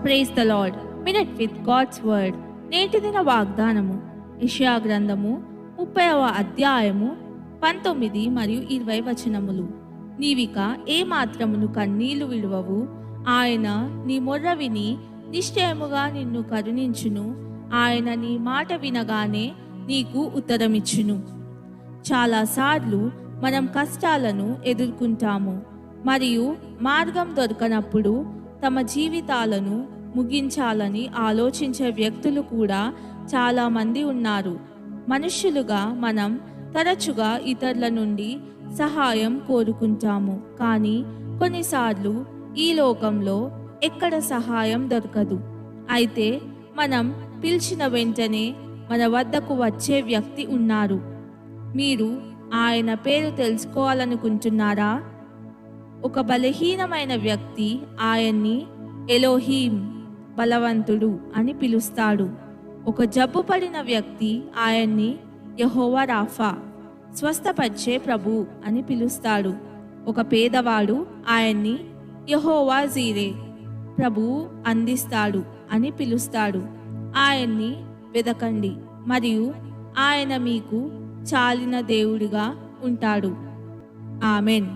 Praise the Lord. Minute with God's word. నేటి దిన వాగ్దానము యెషయా గ్రంథము 30వ అధ్యాయము 19 మరియు 20 వచనములు. నీవిక ఏ మాత్రమును కన్నీళ్లు విడువవు, ఆయన నీ మొర్ర విని నిశ్చయముగా నిన్ను కరుణించును, ఆయన నీ మాట వినగానే నీకు ఉత్తరమిచ్చును. చాలాసార్లు మనం కష్టాలను ఎదుర్కొంటాము మరియు మార్గం దొరకనప్పుడు తమ జీవితాలను ముగించాలని ఆలోచించే వ్యక్తులు కూడా చాలామంది ఉన్నారు. మనుష్యులుగా మనం తరచుగా ఇతరుల నుండి సహాయం కోరుకుంటాము, కానీ కొన్నిసార్లు ఈ లోకంలో ఎక్కడ సహాయం దొరకదు. అయితే మనం పిలిచిన వెంటనే మన వద్దకు వచ్చే వ్యక్తి ఉన్నారు. మీరు ఆయన పేరు తెలుసుకోవాలనుకుంటున్నారా? ఒక బలహీనమైన వ్యక్తి ఆయన్ని ఎలోహీం, బలవంతుడు అని పిలుస్తాడు. ఒక జబ్బు పడిన వ్యక్తి ఆయన్ని యెహోవా రాఫా, స్వస్థపరిచే ప్రభు అని పిలుస్తాడు. ఒక పేదవాడు ఆయన్ని యెహోవా జీరే, ప్రభువు అందిస్తాడు అని పిలుస్తాడు. ఆయన్ని వెదకండి మరియు ఆయన మీకు చాలిన దేవుడిగా ఉంటాడు. ఆమెన్.